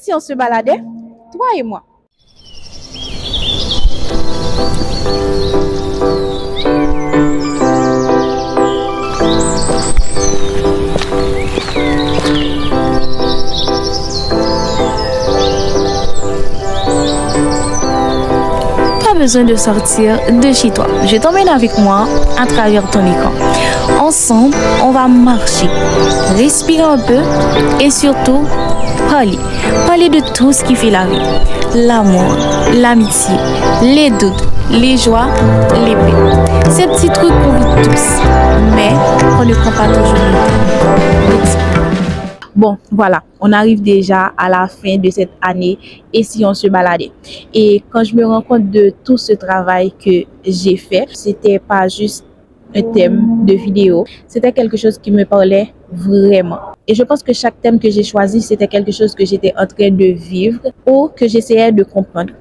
si on se baladait, toi et moi? Pas besoin de sortir de chez toi. Je t'emmène avec moi à travers ton écran. Ensemble, on va marcher, respirer un peu et surtout parler. Parler de tout ce qui fait la vie. L'amour, l'amitié, les doutes, les joies, les paix. Ces petits trucs qu'on vit tous, mais on ne prend pas toujours le temps. Bon, voilà, on arrive déjà à la fin de cette année et si on se baladait. Et quand je me rends compte de tout ce travail que j'ai fait, c'était pas juste un thème de vidéo, c'était quelque chose qui me parlait vraiment. Et je pense que chaque thème que j'ai choisi, c'était quelque chose que j'étais en train de vivre ou que j'essayais de comprendre.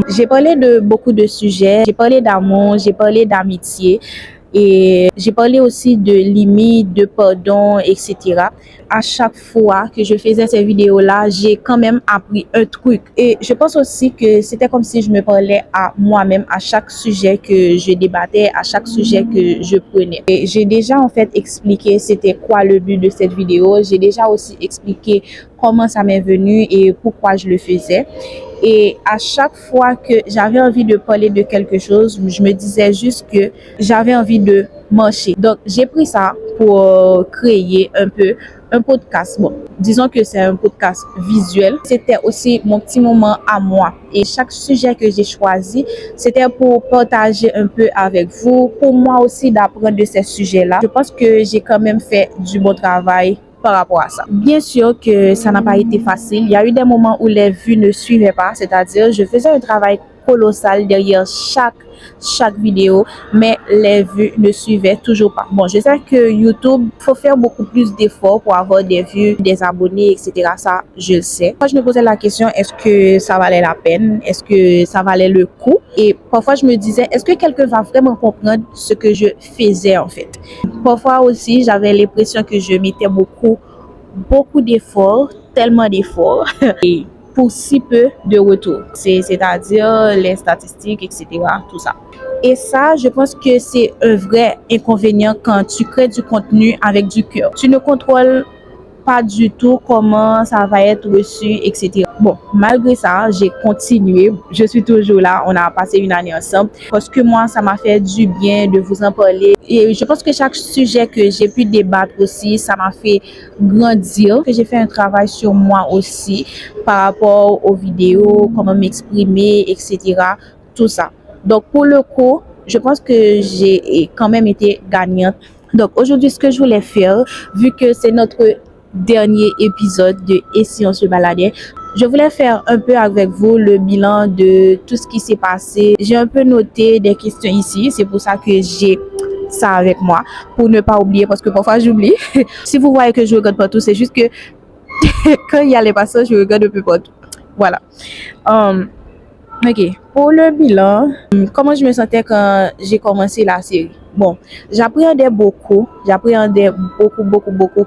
J'ai parlé de beaucoup de sujets, j'ai parlé d'amour, j'ai parlé d'amitié. Et j'ai parlé aussi de limites, de pardon, etc. À chaque fois que je faisais ces vidéos-là, j'ai quand même appris un truc. Et je pense aussi que c'était comme si je me parlais à moi-même à chaque sujet que je débattais, à chaque sujet que je prenais. Et j'ai déjà en fait expliqué c'était quoi le but de cette vidéo. J'ai déjà aussi expliqué comment ça m'est venu et pourquoi je le faisais. Et à chaque fois que j'avais envie de parler de quelque chose, je me disais juste que j'avais envie de marcher. Donc, j'ai pris ça pour créer un peu un podcast. Bon, disons que c'est un podcast visuel. C'était aussi mon petit moment à moi. Et chaque sujet que j'ai choisi, c'était pour partager un peu avec vous, pour moi aussi d'apprendre de ces sujets-là. Je pense que j'ai quand même fait du bon travail par rapport à ça. Bien sûr que ça n'a pas été facile. Il y a eu des moments où les vues ne suivaient pas, c'est-à-dire je faisais un travail colossal derrière chaque vidéo, mais les vues ne suivaient toujours pas. Bon, je sais que YouTube, faut faire beaucoup plus d'efforts pour avoir des vues, des abonnés, etc. Ça, je le sais. Moi, je me posais la question, est-ce que ça valait la peine? Est-ce que ça valait le coup? Et parfois, je me disais, est-ce que quelqu'un va vraiment comprendre ce que je faisais en fait? Parfois aussi, j'avais l'impression que je mettais beaucoup d'efforts, tellement d'efforts. Et pour si peu de retour, c'est-à-dire les statistiques, etc., tout ça. Et ça, je pense que c'est un vrai inconvénient quand tu crées du contenu avec du cœur. Tu ne contrôles pas du tout comment ça va être reçu, etc. Bon, malgré ça, j'ai continué. Je suis toujours là. On a passé une année ensemble parce que moi, ça m'a fait du bien de vous en parler. Et je pense que chaque sujet que j'ai pu débattre aussi, ça m'a fait grandir. J'ai fait un travail sur moi aussi par rapport aux vidéos, comment m'exprimer, etc. Tout ça. Donc, pour le coup, je pense que j'ai quand même été gagnante. Donc, aujourd'hui, ce que je voulais faire, vu que c'est notre dernier épisode de Et si on se baladait, je voulais faire un peu avec vous le bilan de tout ce qui s'est passé. J'ai un peu noté des questions ici, c'est pour ça que j'ai ça avec moi, pour ne pas oublier, parce que parfois j'oublie. Si vous voyez que je regarde partout, c'est juste que quand il y a les passages, je regarde un peu partout. Voilà. Ok, pour le bilan, comment je me sentais quand j'ai commencé la série? Bon, j'appréhendais beaucoup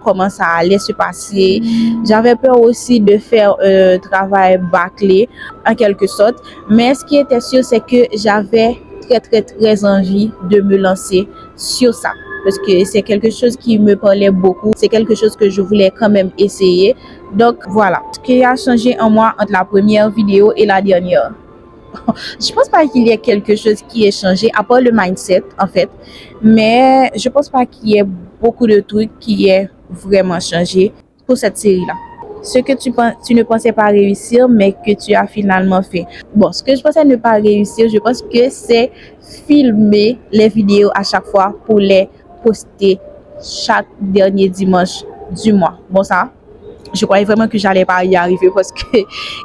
comment ça allait se passer. J'avais peur aussi de faire un travail bâclé, en quelque sorte. Mais ce qui était sûr, c'est que j'avais très envie de me lancer sur ça. Parce que c'est quelque chose qui me parlait beaucoup. C'est quelque chose que je voulais quand même essayer. Donc voilà, ce qui a changé en moi entre la première vidéo et la dernière. Je pense pas qu'il y ait quelque chose qui ait changé, à part le mindset, en fait. Mais je pense pas qu'il y ait beaucoup de trucs qui aient vraiment changé pour cette série-là. Ce que tu ne pensais pas réussir, mais que tu as finalement fait. Bon, ce que je pensais ne pas réussir, je pense que c'est filmer les vidéos à chaque fois pour les poster chaque dernier dimanche du mois. Bon, ça, je croyais vraiment que j'allais pas y arriver parce que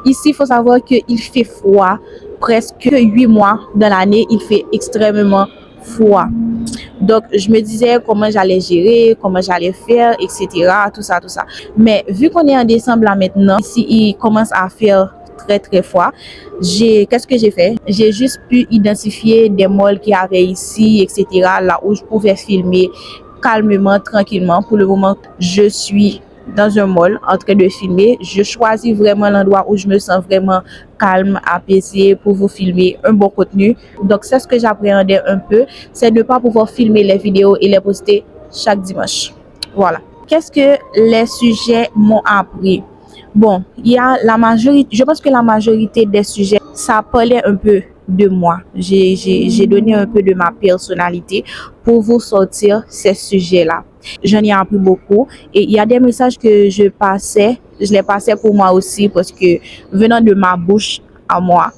ici, il faut savoir qu'il fait froid. Presque 8 mois dans l'année, il fait extrêmement froid. Donc, je me disais comment j'allais gérer, comment j'allais faire, etc. Tout ça. Mais vu qu'on est en décembre là maintenant, ici, il commence à faire très froid. Qu'est-ce que j'ai fait? J'ai juste pu identifier des malls qu'il y avait ici, etc. Là où je pouvais filmer calmement, tranquillement. Pour le moment, je suis dans un mall en train de filmer, je choisis vraiment l'endroit où je me sens vraiment calme, apaisé pour vous filmer un bon contenu. Donc c'est ce que j'appréhendais un peu, c'est de ne pas pouvoir filmer les vidéos et les poster chaque dimanche. Voilà. Qu'est-ce que les sujets m'ont appris? Bon, il y a la majorité, je pense que la majorité des sujets, ça parlait un peu de moi. J'ai donné un peu de ma personnalité pour vous sortir ces sujets-là. J'en ai appris beaucoup et il y a des messages que je les passais pour moi aussi parce que venant de ma bouche à moi,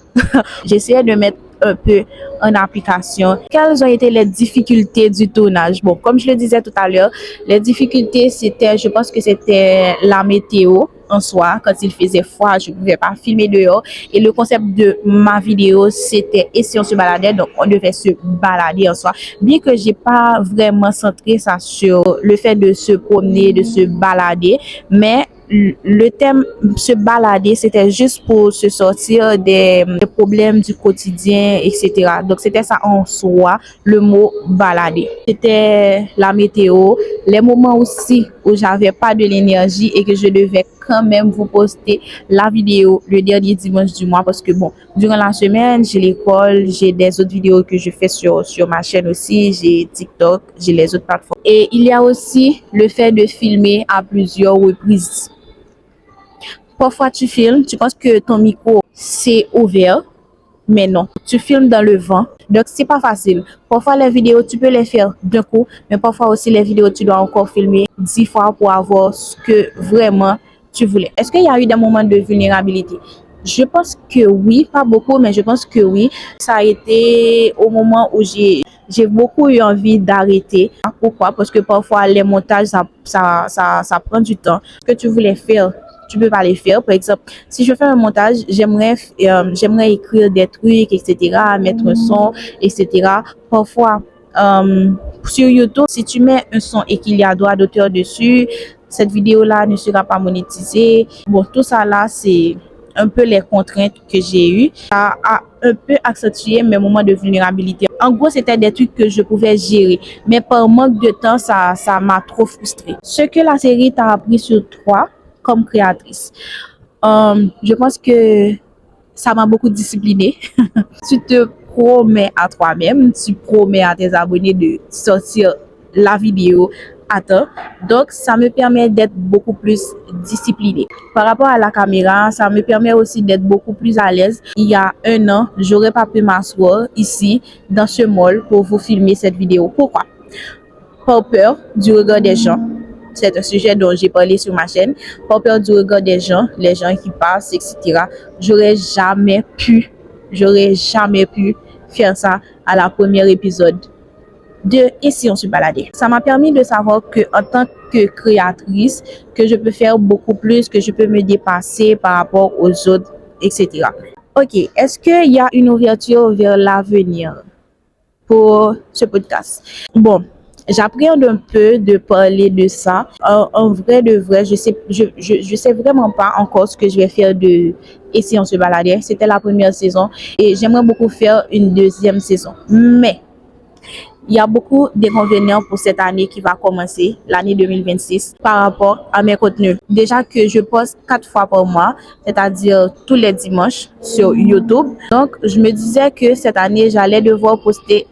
j'essayais de mettre un peu en application. Quelles ont été les difficultés du tournage? Bon, comme je le disais tout à l'heure, les difficultés, je pense que c'était la météo en soi. Quand il faisait froid, je ne pouvais pas filmer dehors. Et le concept de ma vidéo, c'était et si on se baladait, donc on devait se balader en soi. Bien que j'ai pas vraiment centré ça sur le fait de se promener, de se balader, mais le thème se balader, c'était juste pour se sortir des problèmes du quotidien, etc. Donc, c'était ça en soi, le mot balader. C'était la météo, les moments aussi où j'avais pas de l'énergie et que je devais quand même vous poster la vidéo le dernier dimanche du mois parce que bon, durant la semaine, j'ai l'école, j'ai des autres vidéos que je fais sur ma chaîne aussi, j'ai TikTok, j'ai les autres plateformes. Et il y a aussi le fait de filmer à plusieurs reprises. Parfois, tu filmes, tu penses que ton micro, c'est ouvert, mais non, tu filmes dans le vent. Donc, c'est pas facile. Parfois, les vidéos, tu peux les faire d'un coup, mais parfois aussi, les vidéos, tu dois encore filmer 10 fois pour avoir ce que vraiment tu voulais. Est-ce qu'il y a eu des moments de vulnérabilité? Je pense que oui, pas beaucoup, mais je pense que oui. Ça a été au moment où j'ai beaucoup eu envie d'arrêter. Pourquoi? Parce que parfois, les montages, ça prend du temps. Ce que tu voulais faire, tu peux pas les faire. Par exemple, si je fais un montage, j'aimerais écrire des trucs, etc., mettre un son, etc. Parfois, sur YouTube, si tu mets un son et qu'il y a droit d'auteur dessus, cette vidéo-là ne sera pas monétisée. Bon, tout ça là, c'est un peu les contraintes que j'ai eues. Ça a un peu accentué mes moments de vulnérabilité. En gros, c'était des trucs que je pouvais gérer. Mais par manque de temps, ça m'a trop frustrée. Ce que la série t'a appris sur toi comme créatrice. Je pense que ça m'a beaucoup disciplinée. Tu te promets à toi-même, tu promets à tes abonnés de sortir la vidéo à temps. Donc, ça me permet d'être beaucoup plus disciplinée. Par rapport à la caméra, ça me permet aussi d'être beaucoup plus à l'aise. Il y a un an, j'aurais pas pu m'asseoir ici, dans ce mall, pour vous filmer cette vidéo. Pourquoi? Par peur du regard des gens. C'est un sujet dont j'ai parlé sur ma chaîne. Par peur du regard des gens, les gens qui passent, etc. J'aurais jamais pu faire ça à la première épisode de Et si on se baladait. Ça m'a permis de savoir que en tant que créatrice, que je peux faire beaucoup plus, que je peux me dépasser par rapport aux autres, etc. Ok, est-ce qu'il y a une ouverture vers l'avenir pour ce podcast? Bon, j'appréhende un peu de parler de ça. En vrai de vrai, je sais vraiment pas encore ce que je vais faire de Et si on se baladait. C'était la première saison et j'aimerais beaucoup faire une deuxième saison. Mais il y a beaucoup d'inconvénients pour cette année qui va commencer, l'année 2026, par rapport à mes contenus. Déjà que je poste 4 fois par mois, c'est-à-dire tous les dimanches sur YouTube. Donc, je me disais que cette année, j'allais devoir poster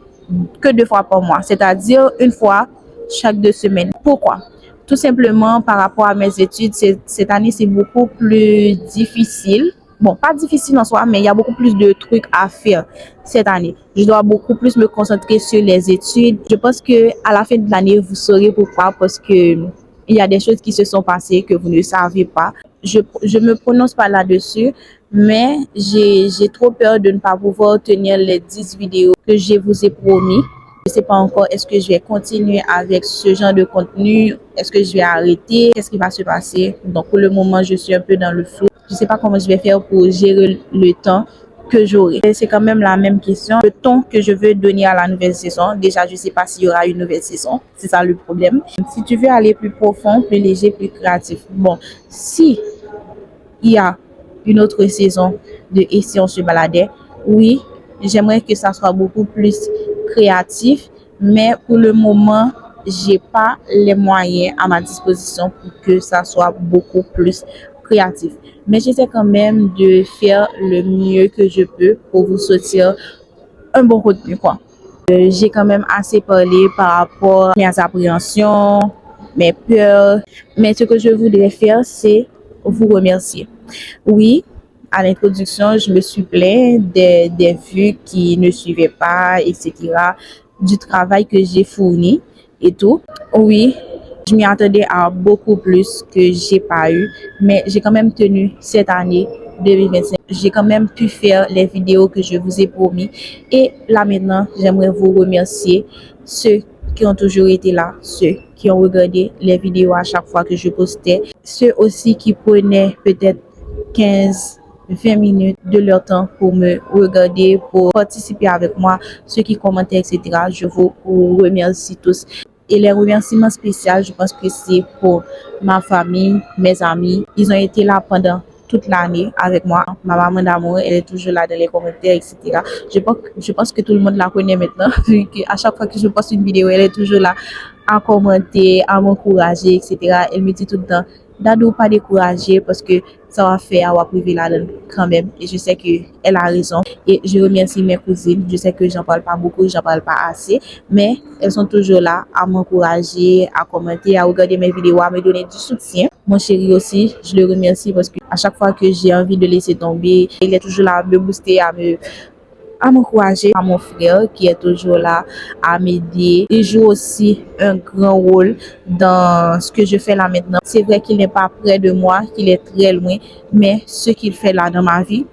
que 2 fois par mois, c'est-à-dire une fois chaque 2 semaines. Pourquoi? Tout simplement par rapport à mes études, cette année, c'est beaucoup plus difficile. Bon, pas difficile en soi, mais il y a beaucoup plus de trucs à faire cette année. Je dois beaucoup plus me concentrer sur les études. Je pense que à la fin de l'année, vous saurez pourquoi, parce que il y a des choses qui se sont passées que vous ne savez pas. Je me prononce pas là-dessus, mais j'ai trop peur de ne pas pouvoir tenir les 10 vidéos que je vous ai promis. Je ne sais pas encore, est-ce que je vais continuer avec ce genre de contenu? Est-ce que je vais arrêter? Qu'est-ce qui va se passer? Donc, pour le moment, je suis un peu dans le flou. Je ne sais pas comment je vais faire pour gérer le temps que j'aurai. C'est quand même la même question. Le temps que je veux donner à la nouvelle saison, déjà, je ne sais pas s'il y aura une nouvelle saison. C'est ça le problème. Si tu veux aller plus profond, plus léger, plus créatif. Bon, si il y a une autre saison de Et si on se baladait, oui, j'aimerais que ça soit beaucoup plus créatif. Mais pour le moment, j'ai pas les moyens à ma disposition pour que ça soit beaucoup plus créatif. Mais j'essaie quand même de faire le mieux que je peux pour vous sortir un bon contenu, quoi. J'ai quand même assez parlé par rapport à mes appréhensions, mes peurs. Mais ce que je voudrais faire, c'est vous remercier. Oui, à l'introduction, je me suis plaint des vues qui ne suivaient pas, etc., du travail que j'ai fourni et tout. Oui, je m'y attendais à beaucoup plus que j'ai pas eu, mais j'ai quand même tenu cette année 2025. J'ai quand même pu faire les vidéos que je vous ai promis. Et là maintenant, j'aimerais vous remercier ceux qui ont toujours été là, ceux qui ont regardé les vidéos à chaque fois que je postais, ceux aussi qui prenaient peut-être 15-20 minutes de leur temps pour me regarder, pour participer avec moi, ceux qui commentaient, etc. Je vous remercie tous. Et les remerciements spéciaux, je pense que c'est pour ma famille, mes amis. Ils ont été là pendant toute l'année avec moi. Ma maman d'amour, elle est toujours là dans les commentaires, etc. Je pense que tout le monde la connaît maintenant, vu qu'à chaque fois que je poste une vidéo, elle est toujours là à commenter, à m'encourager, etc. Elle me dit tout le temps, Dado, pas décourager parce que ça va faire avoir privé la donne quand même. Et je sais qu'elle a raison. Et je remercie mes cousines. Je sais que j'en parle pas beaucoup, j'en parle pas assez. Mais elles sont toujours là à m'encourager, à commenter, à regarder mes vidéos, à me donner du soutien. Mon chéri aussi, je le remercie parce que à chaque fois que j'ai envie de laisser tomber, il est toujours là à me booster, à m'encourager, à mon frère qui est toujours là à m'aider. Il joue aussi un grand rôle dans ce que je fais là maintenant. C'est vrai qu'il n'est pas près de moi, qu'il est très loin, mais ce qu'il fait là dans ma vie,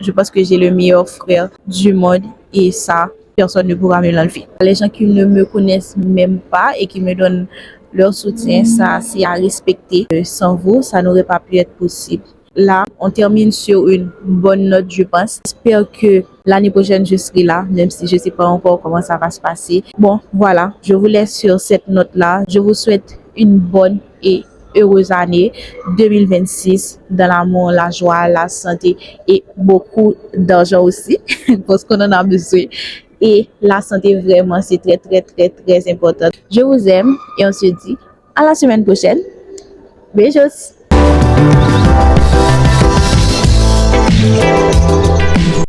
je pense que j'ai le meilleur frère du monde et ça, personne ne pourra me l'enlever. Les gens qui ne me connaissent même pas et qui me donnent leur soutien, ça c'est à respecter. Sans vous, ça n'aurait pas pu être possible. Là, on termine sur une bonne note, je pense. J'espère que l'année prochaine, je serai là, même si je ne sais pas encore comment ça va se passer. Bon, voilà, je vous laisse sur cette note-là. Je vous souhaite une bonne et heureuse année 2026 dans l'amour, la joie, la santé et beaucoup d'argent aussi, parce qu'on en a besoin. Et la santé, vraiment, c'est très, très, très, très important. Je vous aime et on se dit à la semaine prochaine. Beijos!